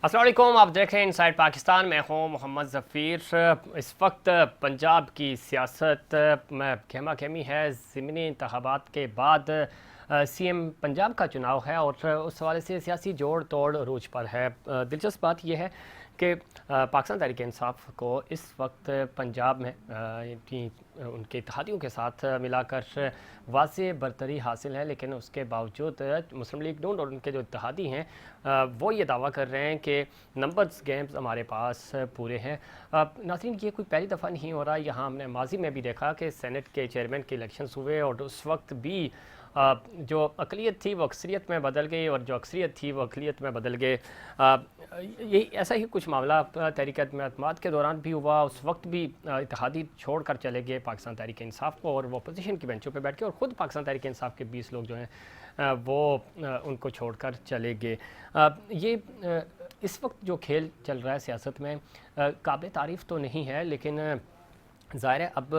अस्सलाम वालेकुम, आप देख रहे हैं इनसाइड पाकिस्तान। मैं हूं मोहम्मद ज़फ़ीर। इस वक्त पंजाब की सियासत में गहमा गहमी है। ज़मीनी इंतखाबात के बाद सीएम पंजाब का चुनाव है और उस हवाले से सियासी जोड़ तोड़ रूज पर है। दिलचस्प बात यह है कि पाकिस्तान तहरीक इंसाफ को इस वक्त पंजाब में उनके इत्तेहादियों के साथ मिलाकर वाज़ेह बरतरी हासिल है, लेकिन उसके बावजूद मुस्लिम लीग नून और उनके जो इत्तेहादी हैं वो ये दावा कर रहे हैं कि नंबर्स गेम्स हमारे पास पूरे हैं। नाज़रीन, ये कोई पहली दफ़ा नहीं हो रहा। यहाँ हमने माजी में भी देखा कि सेनेट के चेयरमैन के इलेक्शंस हुए और उस वक्त भी जो अक़लियत थी वो अक्सरियत में बदल गई और जो अक्सरियत थी वो अक़लियत में बदल गए। ये ऐसा ही कुछ मामला तहरीक एतमाद के दौरान भी हुआ। उस वक्त भी इत्तेहादी छोड़ कर चले गए पाकिस्तान तहरीक इंसाफ को और वो अपोजिशन की बेंचों पे बैठ के, और ख़ुद पाकिस्तान तहरीक इंसाफ के 20 लोग जो हैं वो उनको छोड़कर चले गए। ये इस वक्त जो खेल चल रहा है सियासत में काबिल तारीफ़ तो नहीं है, लेकिन ज़ाहिर है अब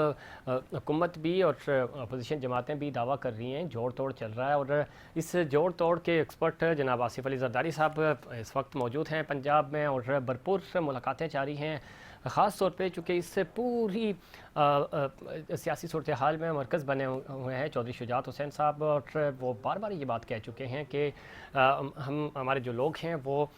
हुकूमत भी और अपोजिशन जमातें भी दावा कर रही हैं जोड़ तोड़ चल रहा है। और इस जोड़ तोड़ के एक्सपर्ट जनाब आसिफ अली ज़रदारी साहब इस वक्त मौजूद हैं पंजाब में और भरपूर मुलाकातें जारी हैं। ख़ास तौर पे चूँकि इससे पूरी सियासी सूरत हाल में मरकज़ बने हुए हैं चौधरी शुजात हुसैन साहब, और वो बार बार ये बात कह चुके हैं कि हम हमारे जो लोग हैं वो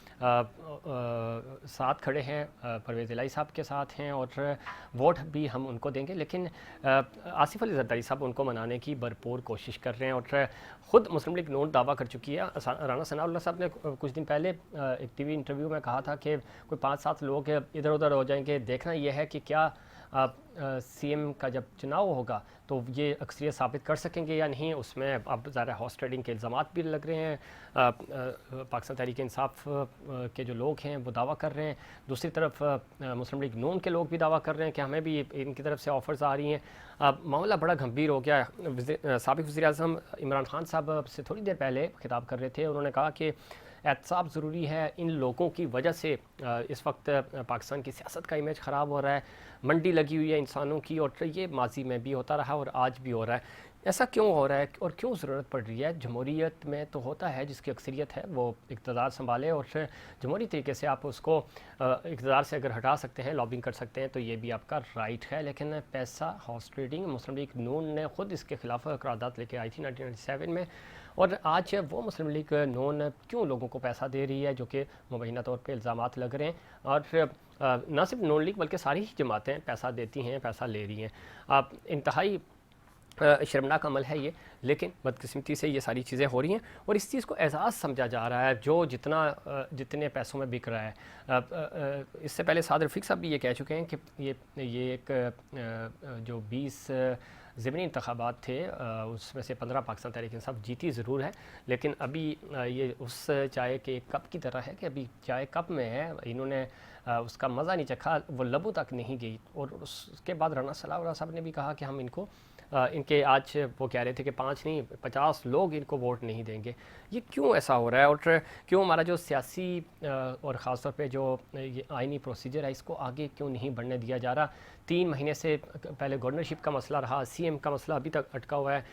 साथ खड़े हैं, परवेज़ इलाही साहब के साथ हैं और वोट भी हम उनको देंगे। लेकिन आसिफ अली ज़रदारी साहब उनको मनाने की भरपूर कोशिश कर रहे हैं और ख़ुद मुस्लिम लीग नून दावा कर चुकी है। राना सनाउल्लाह साहब ने कुछ दिन पहले एक टीवी इंटरव्यू में कहा था कि कोई 5-7 लोग इधर उधर हो जाएंगे, देखना यह है कि क्या सीएम का जब चुनाव होगा तो ये अक्सरियत साबित कर सकेंगे या नहीं। उसमें अब ज़्यादा हॉर्स ट्रेडिंग के इल्ज़ामात भी लग रहे हैं। पाकिस्तान तहरीक इंसाफ के जो लोग हैं वो दावा कर रहे हैं, दूसरी तरफ मुस्लिम लीग नून के लोग भी दावा कर रहे हैं कि हमें भी इनकी तरफ से ऑफ़र्स आ रही हैं। मामला बड़ा गंभीर हो गया है। साबिक़ वज़ीर-ए-आज़म इमरान खान साहब से थोड़ी देर पहले खिताब कर रहे थे, उन्होंने कहा कि एहतसाब ज़रूरी है। इन लोगों की वजह से इस वक्त पाकिस्तान की सियासत का इमेज ख़राब हो रहा है, मंडी लगी हुई है इंसानों की, और ये माजी में भी होता रहा और आज भी हो रहा है। ऐसा क्यों हो रहा है और क्यों ज़रूरत पड़ रही है? जमहूरियत में तो होता है जिसकी अक्सरियत है वो इक़्तिदार संभाले, और जमहूरी तरीके से आप उसको इक़्तिदार से अगर हटा सकते हैं, लॉबिंग कर सकते हैं, तो ये भी आपका राइट है। लेकिन पैसा हॉर्स ट्रेडिंग, मुस्लिम लीग नून ने ख़ुद इसके ख़िलाफ़ करारदाद लेके आई थी 1997 में, और आज वो मुस्लिम लीग नून क्यों लोगों को पैसा दे रही है, जो कि मुबैना तौर पे इल्ज़ामात लग रहे हैं। और न सिर्फ नून लीग बल्कि सारी ही जमातें पैसा देती हैं, पैसा ले रही हैं। आप इंतहाई शर्मनाक अमल है ये, लेकिन बदकिस्मती से ये सारी चीज़ें हो रही हैं और इस चीज़ को एजाज़ समझा जा रहा है जो जितने पैसों में बिक रहा है। इससे पहले साद रफ़ीक साहब भी ये कह चुके हैं कि ये एक जो 20 ज़मीनी इंतखाबात थे उसमें से 15 पाकिस्तान तहरीक इंसाफ जीती ज़रूर है, लेकिन अभी ये उस चाय के कप की तरह है कि अभी चाय कप में है, इन्होंने उसका मज़ा नहीं चखा, वो लबों तक नहीं गई। और उसके बाद राना सनाउल्लाह साहब ने भी कहा कि हम इनको इनके आज वो कह रहे थे कि 5 नहीं 50 लोग इनको वोट नहीं देंगे। ये क्यों ऐसा हो रहा है और क्यों हमारा जो सियासी और ख़ास तौर पे जो ये आइनी प्रोसीजर है इसको आगे क्यों नहीं बढ़ने दिया जा रहा? 3 महीने से पहले गवर्नरशिप का मसला रहा, सीएम का मसला अभी तक अटका हुआ है,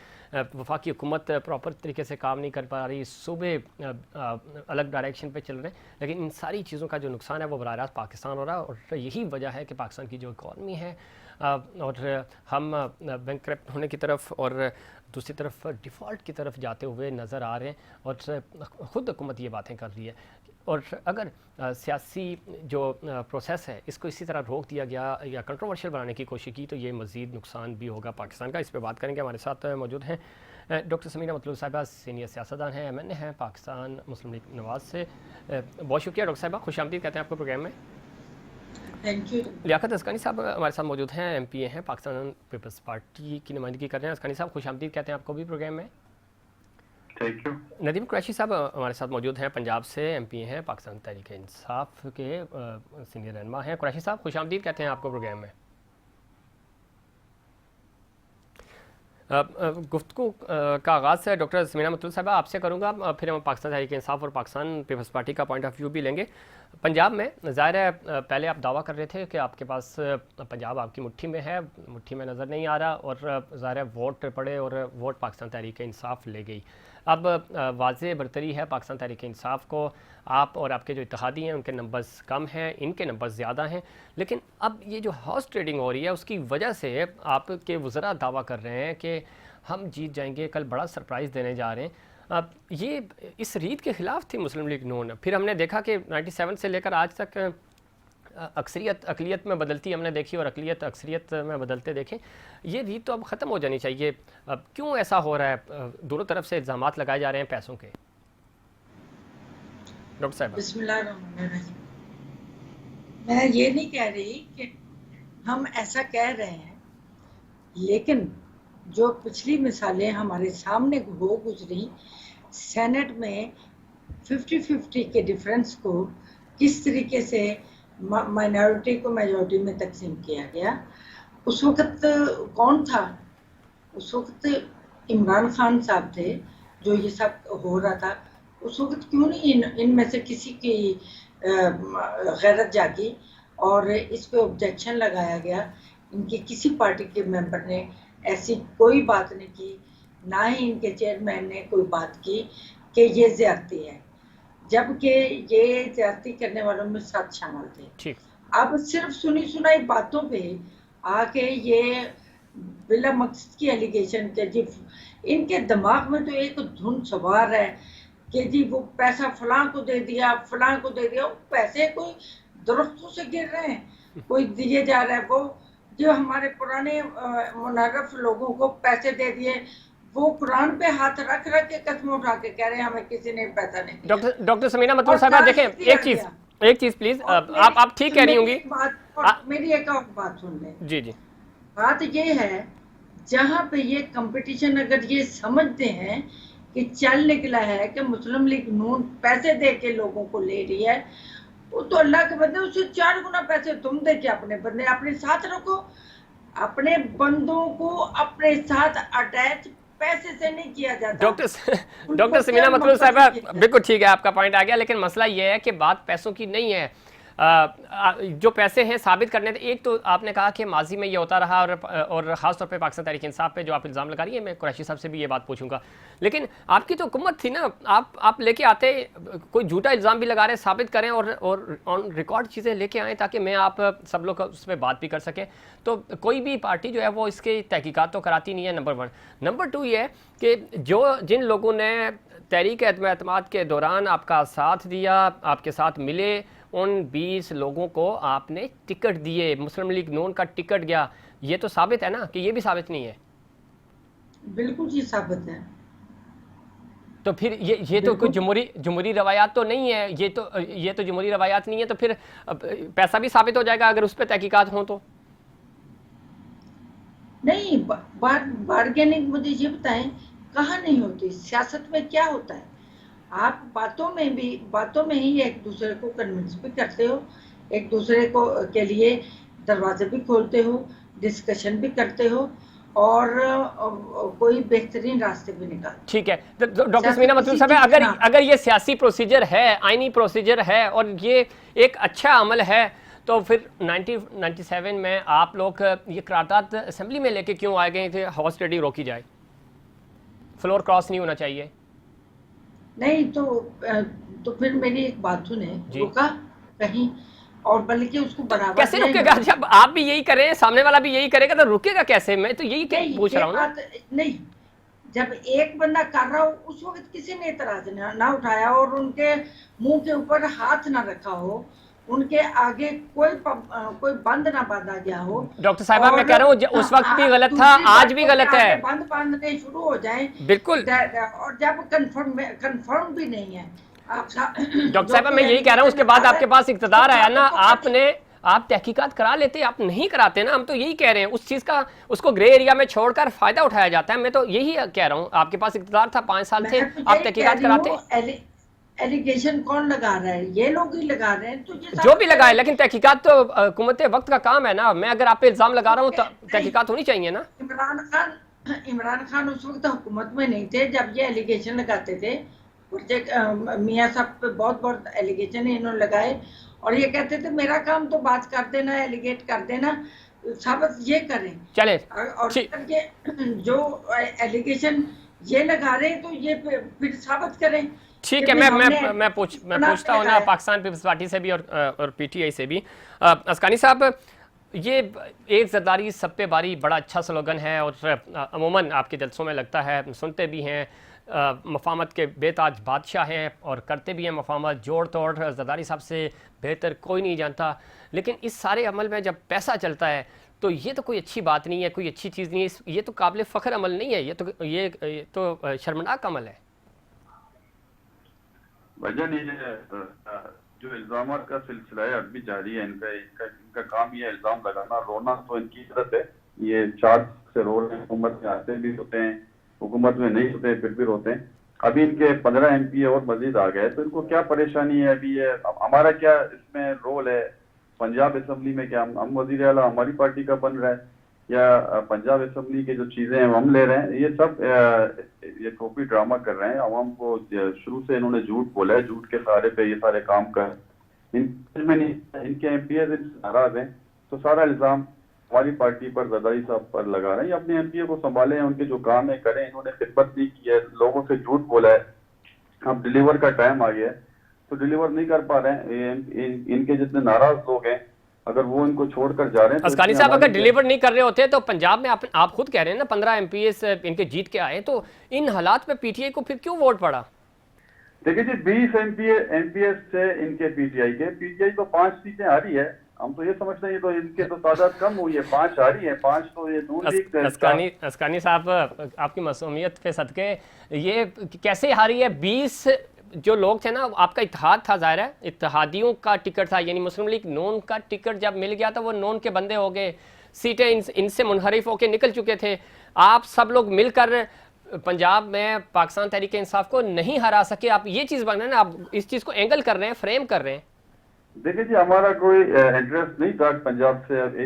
वफाकी हुकूमत प्रॉपर तरीके से काम नहीं कर पा रही, सूबे अलग डायरेक्शन पे चल रहे हैं, लेकिन इन सारी चीज़ों का जो नुकसान है वो बराह रास्त पाकिस्तान हो रहा है। और यही वजह है कि पाकिस्तान की जो इकॉनमी है और हम बैंकक्रप्ट होने की तरफ और दूसरी तरफ डिफ़ॉल्ट की तरफ जाते हुए नज़र आ रहे हैं, और ख़ुद हुकूमत ये बातें कर रही है। और अगर सियासी जो प्रोसेस है इसको इसी तरह रोक दिया गया या कंट्रोवर्शियल बनाने की कोशिश की तो ये मज़ीद नुकसान भी होगा पाकिस्तान का। इस पर बात करेंगे। हमारे साथ मौजूद हैं डॉक्टर समीना मतलूब साहिबा, सीनियर सियासतदान हैं, MNA हैं पाकिस्तान मुस्लिम लीग नवाज़ से। बहुत शुक्रिया डॉक्टर साहिबा, खुशामदीद कहते हैं आपको प्रोग्राम में। Thank you. लियाकत अस्कानी साहब हमारे साथ मौजूद हैं, MPA हैं, पाकिस्तान पीपल्स पार्टी की नुमाइंदगी कर रहे हैं। अस्कानी साहब खुशामदीद कहते हैं आपको भी प्रोग्राम में। Thank you. नदीम कुरैशी साहब हमारे साथ मौजूद हैं, पंजाब से MPA हैं, पाकिस्तान तहरीक इंसाफ के सीनियर रहनुमा हैं। कुरैशी साहब खुशामदीद कहते हैं आपको प्रोग्राम में। गुफ्तगू का आगाज़ है डॉक्टर समीना मतलूब साहबा आपसे करूँगा, फिर हम पाकिस्तान तहरीक इंसाफ और पाकिस्तान पीपल्स पार्टी का पॉइंट ऑफ व्यू भी लेंगे। पंजाब में ज़ाहिर है पहले आप दावा कर रहे थे कि आपके पास पंजाब आपकी मुट्ठी में है, मुट्ठी में नज़र नहीं आ रहा, और ज़ाहिर है वोट पड़े और वोट पाकिस्तान तहरीक इंसाफ ले गई। अब वाज़े बरतरी है पाकिस्तान तहरीक इंसाफ को, आप और आपके जो इत्तेहादी हैं उनके नंबर्स कम हैं, इनके नंबर्स ज़्यादा हैं, लेकिन अब ये जो हाउस ट्रेडिंग हो रही है उसकी वजह से आपके वज़रा दावा कर रहे हैं कि हम जीत जाएंगे, कल बड़ा सरप्राइज़ देने जा रहे हैं। अब ये इस रीत के ख़िलाफ़ थी मुस्लिम लीग नून। फिर हमने देखा कि 97 से लेकर आज तक अक्सरियत अक़लियत में बदलती हमने देखी और अक़लियत अक्सरियत में बदलते देखें। ये रीत तो अब ख़त्म हो जानी चाहिए। अब क्यों ऐसा हो रहा है? दोनों तरफ से इल्ज़ामात लगाए जा रहे हैं पैसों के। डॉक्टर साहब, बिस्मिल्लाहिर्रहमानिर्रहीम। मैं ये नहीं कह रही कि हम ऐसा कह रहे हैं, लेकिन जो पिछली मिसालें हमारे सामने हो गुजरी, सेनेट में 50-50 के डिफरेंस को किस तरीके से माइनॉरिटी को मेजॉरिटी में तकसीम किया गया। उस वक्त कौन था? उस वक्त इमरान खान साहब थे जो ये सब हो रहा था। उस वक्त क्यों नहीं इनमें से किसी की गैरत जागी और इस पे ऑब्जेक्शन लगाया गया? इनकी किसी पार्टी के मेंबर ने ऐसी कोई बात नहीं की, ना ही इनके चेयरमैन ने कोई बात की कि ये ज्यादती है, जबकि ये ज्यादती करने वालों में सब शामिल थे। ठीक। अब सिर्फ सुनी सुनाई बातों पे आके ये बिला मकसद की एलिगेशन के जी, इनके दिमाग में तो एक धुन सवार है कि जी वो पैसा फलां को दे दिया, फलां को दे दिया। वो पैसे कोई दरख्तों से गिर रहे हैं, कोई दिए जा रहा है। वो जो हमारे पुराने मुनर्रफ लोगों को पैसे दे दिए, वो कुरान पे हाथ रख रख के कसम उठा के कह रहे हैं हमें किसी ने पैसा नहीं दिया। डॉक्टर समीना मतलूब साहब देखें, एक चीज प्लीज, आप ठीक कह रही होंगी। मेरी एक और बात सुन लें। जी जी। बात ये है, जहाँ पे ये कंपटीशन अगर ये समझते हैं कि चल निकला है कि मुस्लिम लीग नून पैसे दे के लोगों को ले रही है, वो तो अल्लाह के बंदे उससे 4 गुना पैसे तुम दे के अपने बंदे अपने साथ रखो। अपने बंदों को अपने साथ अटैच पैसे से नहीं किया जाता। डॉक्टर समीना मतलूब साहब बिल्कुल ठीक है, आपका पॉइंट आ गया, लेकिन मसला ये है कि बात पैसों की नहीं है। जो पैसे हैं साबित करने थे। एक तो आपने कहा कि माजी में ये होता रहा और ख़ास तौर पे पाकिस्तान तहरीक इंसाफ पे जो आप इल्ज़ाम लगा रही है, मैं कुरैशी साहब से भी ये बात पूछूंगा, लेकिन आपकी तो हुकूमत थी ना, आप लेके आते, कोई झूठा इल्ज़ाम भी लगा रहे, साबित करें और ऑन रिकॉर्ड चीज़ें लेके आएँ ताकि मैं आप सब लोग उस पर बात भी कर सकें। तो कोई भी पार्टी जो है वो इसके तहकीकात तो कराती नहीं है, नंबर 1। नंबर 2 ये है कि जिन लोगों ने तहरीक एतमाद के दौरान आपका साथ दिया, आपके साथ मिले, उन 20 लोगों को आपने टिकट दिए, मुस्लिम लीग नून का टिकट गया। ये तो साबित है ना कि ये भी साबित नहीं है? बिल्कुल जी साबित है। तो फिर ये तो कोई जमहूरी रवायात तो नहीं है, ये तो जमहूरी रवायात नहीं है, तो फिर पैसा भी साबित हो जाएगा अगर उस पर तहकीकात हो तो। नहीं, बार्गेनिंग मुझे ये बताएं कहाँ नहीं होती? सियासत में क्या होता है? आप बातों में ही एक दूसरे को कन्विंस भी करते हो, एक दूसरे को के लिए दरवाजे भी खोलते हो, डिस्कशन भी करते हो और कोई बेहतरीन रास्ते भी निकालते। ठीक है डॉक्टर समीना मतलूब साहब, अगर ये सियासी प्रोसीजर है, आईनी प्रोसीजर है और ये एक अच्छा अमल है, तो फिर 1997 में आप लोग ये करारदाद असेंबली में लेके क्यों आ गए थे? हाउस ट्रेडिंग रोकी जाए, फ्लोर क्रॉस नहीं होना चाहिए। नहीं तो फिर मेरी एक बात सुने, रुका कहीं और बल्कि उसको बढ़ावा कैसे रुकेगा? जब आप भी यही करें, सामने वाला भी यही करेगा, तो रुकेगा कैसे? मैं तो यही पूछ रहा हूँ नहीं, जब एक बंदा कर रहा हो उस वक्त किसी ने इतराज ना उठाया और उनके मुंह के ऊपर हाथ ना रखा हो, उनके आगे कोई बंद ना बांधा गया हो। डॉक्टर साहिबा मैं कह रहा हूँ उस वक्त भी गलत था, आज भी गलत है। बंद बांधने शुरू हो जाए बिल्कुल, और जब कंफर्म भी नहीं है डॉक्टर साहिबा मैं यही कह रहा हूँ, उसके बाद आपके पास इक़्तिदार आया ना, आप तहकीकात करा लेते, आप नहीं कराते ना। हम तो यही कह रहे हैं, उस चीज़ का उसको ग्रे एरिया में छोड़कर फायदा उठाया जाता है। मैं तो यही कह रहा हूँ, आपके पास इक़्तिदार था, 5 साल थे, आप तहकीकात कराते। एलिगेशन कौन लगा रहा है? ये लोग ही लगा रहे हैं। तो ये जो भी लगाए, लेकिन तहकीकात तो हुकूमत वक्त का काम है ना। मैं अगर आप पे इल्जाम लगा रहा हूँ तो तहकीकात होनी चाहिए ना। इमरान खान उस वक्त हुकूमत में नहीं थे जब ये एलिगेशन लगाते थे। प्रोजेक्ट मियाँ साहब पे बहुत बहुत एलिगेशन इन्होंने लगाए और ये कहते थे मेरा काम तो बात कर देना, एलिगेट कर देना, साबित ये करें। चले और ठीक जब ये जो एलिगेशन ये लगा रहे हैं तो ये फिर साबित करें कि ठीक है। भाई हमने मैं बना पूछता के हूँ ना लगाया। पाकिस्तान पीपल्स पार्टी से भी और पीटीआई से भी। अस्कानी साहब, ये एक ज़रदारी सब पे बारी बड़ा अच्छा स्लोगन है और अमूमन आपके जलसों में लगता है, सुनते भी हैं। मफामत के बेताज बादशाह हैं और करते भी हैं मफामत, जोड़ तोड़ ज़रदारी साहब से बेहतर कोई नहीं जानता। लेकिन इस सारे अमल में जब पैसा चलता है तो ये तो कोई अच्छी बात नहीं है, कोई अच्छी चीज़ नहीं है, ये तो काबिल फ़ख्र अमल नहीं है, ये तो शर्मनाक अमल है। वजह नहीं है। जो इल्जाम का सिलसिला है अब भी जारी है। इनका काम ये इल्जाम लगाना, रोना तो इनकी आदत है। ये 4 से रो रहे हैं, हुकूमत में आते भी होते हैं, हुकूमत में नहीं होते फिर भी रोते हैं। अभी इनके 15 MP और मजीद आ गए तो इनको क्या परेशानी है अभी? ये हमारा क्या इसमें रोल है? पंजाब असेंबली में क्या हम वजीर आला हमारी पार्टी का बन रहा है, या पंजाब असेंबली के जो चीजें हैं हम ले रहे हैं? ये सब ये कॉपी ड्रामा कर रहे हैं। आवाम को शुरू से इन्होंने झूठ बोला है, झूठ के सहारे पे ये सारे काम कर में नहीं। इनके MPs नाराज हैं तो सारा इल्जाम हमारी पार्टी पर, ज़रदारी साहब पर लगा रहे हैं। ये अपने MP को संभालें, उनके जो काम है करें। इन्होंने खिदमत नहीं की है, लोगों से झूठ बोला है। अब डिलीवर का टाइम आ गया है तो डिलीवर नहीं कर पा रहे हैं। इनके जितने नाराज लोग हैं, अगर वो इनको छोड़कर जा रहे हैं तो अस्कानी साहब, अगर डिलीवर नहीं कर रहे होते तो पंजाब में आप खुद कह रहे हैं ना 15 MPs इनके जीत के आए, तो इन हालात में पीटीआई को फिर क्यों वोट पड़ा? देखिए जी, 20 MPs से इनके पीटीआई तो 5 सीटें हारी है। हम तो ये समझते हैं ये तो इनके तो तादाद कम हुई है, 5 हारी है, 5 तो ये नून लीग। अस्कानी साहब, आपकी मासूमियत के सदके, ये कैसे हारी है? 20 जो लोग थे ना, आपका इत्तेहाद था, ज़ाहिर है इत्तेहादियों का टिकट था, यानी मुस्लिम लीग नून का टिकट जब मिल गया तो वो नून के बंदे हो गए, सीटें इनसे मुनहरिफ होकर निकल चुके थे। आप सब लोग मिलकर पंजाब में पाकिस्तान तहरीक इंसाफ को नहीं हरा सके। आप ये चीज़ बन रहे हैं ना, आप इस चीज़ को एंगल कर रहे हैं, फ्रेम कर रहे हैं। देखिए जी, हमारा कोई इंटरेस्ट नहीं था पंजाब से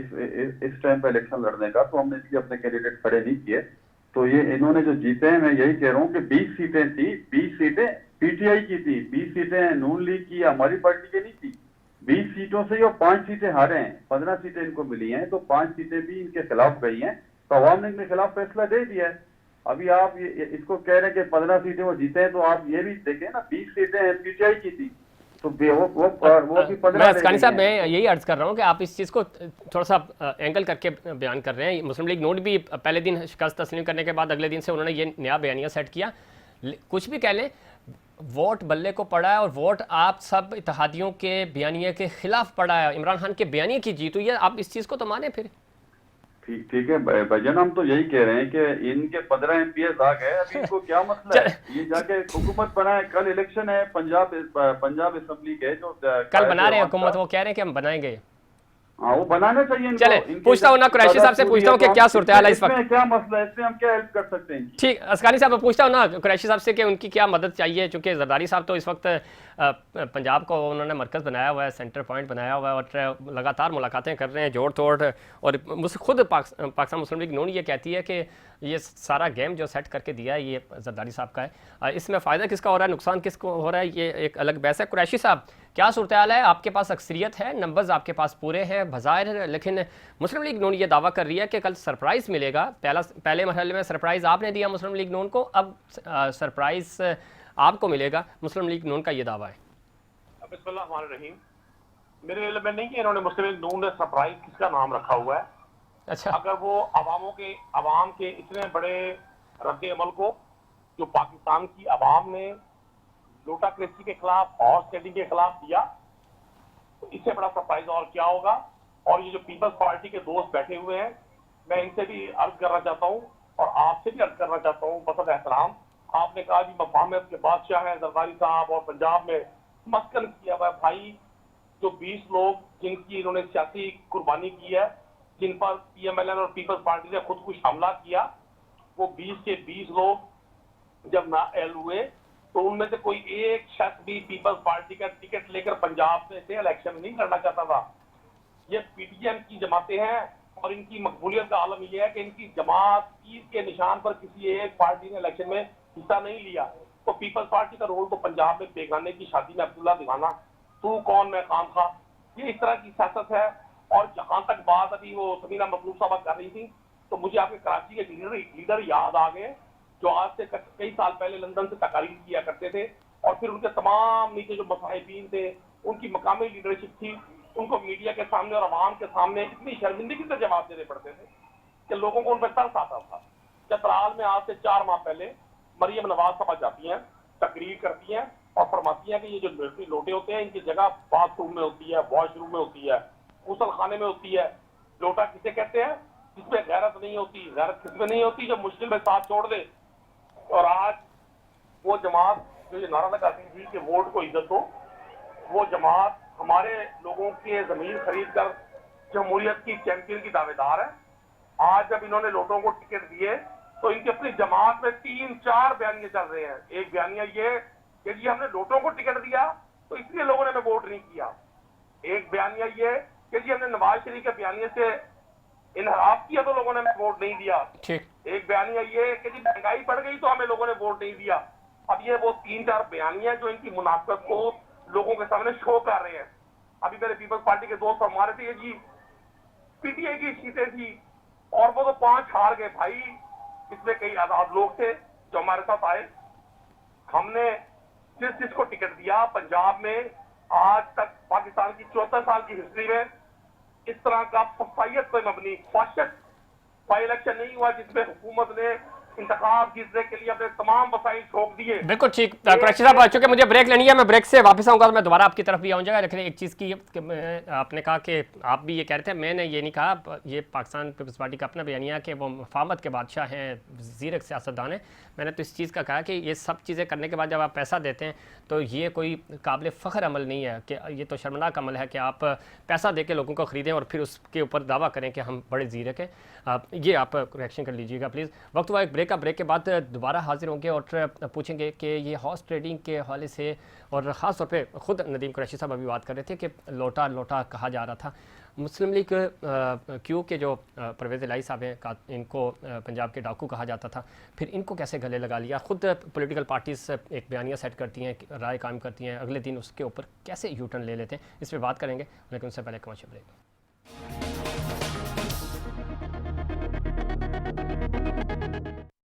इस टाइम पे इलेक्शन लड़ने का, तो हमने इसलिए अपने कैंडिडेट खड़े नहीं किए। तो ये इन्होंने जो जीते हैं, मैं यही कह रहा हूँ कि 20 सीटें थी, 20 सीटें पीटीआई की थी, 20 सीटें नून लीग की, हमारी पार्टी की नहीं थी। 20 सीटों से ये 5 सीटें हारे हैं, 15 सीटें इनको मिली हैं, तो 5 सीटें भी इनके खिलाफ गई हैं। तो अवाम ने इनके खिलाफ फैसला दे दिया है। अभी आप इसको कह रहे हैं कि 15 सीटें वो जीते हैं, तो आप ये भी देखें ना, 20 सीटें पीटीआई की थी, तो वो भी 15। अस्कानी साहब, मैं यही अर्ज कर रहा हूँ कि आप इस चीज़ को थोड़ा सा एंगल करके बयान कर रहे हैं। मुस्लिम लीग नून भी पहले दिन शिकस्त तस्लीम करने के बाद अगले दिन से उन्होंने ये नया बयानिया सेट किया। कुछ भी कह लें, वोट बल्ले को पड़ा है और वोट आप सब इत्तेहादियों के बयानिए के खिलाफ पड़ा है, इमरान खान के बयानिए की जीत हुई है। आप इस चीज़ को तो माने फिर। ठीक है भाईजान, हम तो यही कह रहे हैं कि इनके 15 MPs आ गए, अभी इनको क्या मसला है? ये जाके हुकूमत बनाए। कल इलेक्शन है पंजाब असेंबली के, जो कल बना रहे हैं हुकूमत, वो कह रहे हैं कि हम बनाएंगे। हाँ, वो बनाना चाहिए इनको। चले पूछता हूँ ना, कुरैशी साहब से पूछता हूँ कि क्या सूरत हाल है इस वक्त, क्या मसला है, इसमें हम क्या हेल्प कर सकते हैं? ठीक, अस्कानी साहब पूछता हूँ ना कुरैशी साहब से कि उनकी क्या मदद चाहिए, चूँकि ज़रदारी साहब तो इस वक्त पंजाब को उन्होंने मरकज़ बनाया हुआ है, सेंटर पॉइंट बनाया हुआ है और लगातार मुलाकातें कर रहे हैं, जोड़ तोड़। और मुझसे खुद पाकिस्तान मुस्लिम लीग नून ये कहती है कि ये सारा गेम जो सेट करके दिया है ये ज़रदारी साहब का है। इसमें फ़ायदा किसका हो रहा है, नुकसान किसको हो रहा है, ये एक अलग बहस है। कुरैशी साहब, क्या सूरत हाल है? आपके पास अक्सरियत है, नंबर्स आपके पास पूरे हैं बज़ाहिर, लेकिन मुस्लिम लीग नून ये दावा कर रही है कि कल सरप्राइज़ मिलेगा। पहले मरहले में सरप्राइज़ आपने दिया मुस्लिम लीग नून को, अब सरप्राइज़ आपको मिलेगा, मुस्लिम लीग नून का ये दावा है। बिस्मिल्लाहिर्रहमानिर्रहीम। मेरे इल्म में नहीं कि इन्होंने मुस्लिम लीग नून ने सरप्राइज किसका नाम रखा हुआ है। अच्छा, अगर वो अवाम के इतने बड़े रद्द अमल को जो पाकिस्तान की अवाम ने लोटाक्रेसी के खिलाफ, हॉर्स ट्रेडिंग के खिलाफ दिया, तो इससे बड़ा सरप्राइज और क्या होगा। और ये जो पीपल्स पार्टी के दोस्त बैठे हुए हैं, मैं इनसे भी अर्ज करना चाहता हूँ और आपसे भी अर्ज करना चाहता हूँ बसद एहतराम। आपने कहा जी मफाहमत के बादशाह है ज़रदारी साहब और पंजाब में मस्कन किया हुआ है। भाई, जो 20 लोग जिनकी इन्होंने सियासी कुर्बानी की है, जिन पर PMLN और पीपल्स पार्टी ने खुद कुछ हमला किया, वो 20 के 20 लोग जब नाअहल हुए तो उनमें से कोई एक शख्स भी पीपल्स पार्टी का टिकट लेकर पंजाब में से इलेक्शन नहीं करना चाहता था। ये PTM की जमातें हैं और इनकी मकबूलियत का आलम यह है कि इनकी जमात ईद के निशान पर किसी एक पार्टी ने इलेक्शन में हिस्सा नहीं लिया। तो पीपल्स पार्टी का रोल तो पंजाब में बेगाने की शादी में अब्दुल्ला दिवाना, तू कौन मैं खाम खा, ये इस तरह की सियासत है। और जहां तक बात अभी वो समीना मखलूक साहब कर रही थी, तो मुझे आपके कराची के लीडर याद आ गए जो आज से कई साल पहले लंदन से तकारीर किया करते थे, और फिर उनके तमाम नीचे जो मसाहिबीन थे, उनकी मकामी लीडरशिप थी, उनको मीडिया के सामने और आवाम के सामने इतनी शर्मिंदगी से जवाब देने पड़ते थे कि लोगों को उन पर तरस आता था। चतराल में आज से 4 माह पहले मरियम नवाज साहब जाती हैं, तकरीर करती हैं और फरमाती हैं कि ये जो मिलिट्री लोटे होते हैं इनकी जगह बाथरूम में होती है, वॉशरूम में होती है, गुसल खाने में होती है। लोटा किसे कहते हैं? जिसमें गैरत नहीं होती। गैरत किसमें नहीं होती? जो मुश्किल में साथ छोड़ दे। और आज वो जमात जो ये नारा लगाती थी कि वोट को इज्जत दो, वो जमात हमारे लोगों के जमीन खरीद कर जमहूरियत की चैंपियन की दावेदार है। आज जब इन्होंने लोगों को टिकट दिए तो इनकी अपनी जमात में 3-4 बयानिए चल रहे हैं। एक बयानिया ये कि जी हमने लोगों को टिकट दिया तो इसलिए लोगों ने हमें वोट नहीं किया। एक बयानिया ये कि जी हमने नवाज शरीफ के बयानिए से इनहराफ किया तो लोगों ने हमें वोट नहीं दिया। एक बयानिया ये कि जी महंगाई बढ़ गई तो हमें लोगों ने वोट नहीं दिया। अब ये वो 3-4 बयानिया जो इनकी मुनाफत को लोगों के सामने शो कर रहे हैं। अभी मेरे पीपल्स पार्टी के दोस्त हमारे थे, ये जी पीटीआई की सीटें थी और वो तो 5 हार गए भाई। इसमें कई आजाद लोग थे जो हमारे साथ आए। हमने जिसको टिकट दिया पंजाब में, आज तक पाकिस्तान की 74 साल की हिस्ट्री में इस तरह का फसाइयत पे मबनी ख्वाहिशत बाई इलेक्शन नहीं हुआ जिसमें हुकूमत ने इंतखाब जीतने के लिए अपने तमाम वसाइल झोंक दिए। बिल्कुल ठीक। कुरैशी साहब, चूंकि मुझे ब्रेक लेनी है, मैं ब्रेक से वापस आऊंगा तो मैं दोबारा आपकी तरफ भी आऊँगा। लेकिन एक चीज़ की आपने कहा कि आप भी ये कह रहे थे, मैंने ये नहीं कहा, ये पाकिस्तान पीपल्स पार्टी का अपना बयानिया कि वो मफामत के बादशाह हैं, ज़ीरक सियासतदान हैं। मैंने तो इस चीज़ का कहा कि ये सब चीज़ें करने के बाद जब आप पैसा देते हैं तो ये कोई काबिल फ़ख्र अमल नहीं है, कि ये तो शर्मनाक अमल है कि आप पैसा दे के लोगों को ख़रीदें और फिर उसके ऊपर दावा करें कि हम बड़े ज़ीरक हैं। ये आप रिएक्शन कर लीजिएगा प्लीज़। वक्त हुआ एक ब्रेक का। ब्रेक के बाद दोबारा हाजिर होंगे और पूछेंगे कि ये हॉर्स ट्रेडिंग के हवाले से, और ख़ास तौर पे ख़ुद नदीम कुरैशी साहब अभी बात कर रहे थे कि लोटा लोटा कहा जा रहा था। मुस्लिम लीग क्यू के जो परवेज़ इलाही साहब हैं, इनको पंजाब के डाकू कहा जाता था, फिर इनको कैसे गले लगा लिया। ख़ुद पॉलिटिकल पार्टीज़ एक बयानिया सेट करती हैं, राय कायम करती हैं, अगले दिन उसके ऊपर कैसे यू टर्न ले लेते हैं, इस पर बात करेंगे। लेकिन उससे पहले कमर्शियल ब्रेक।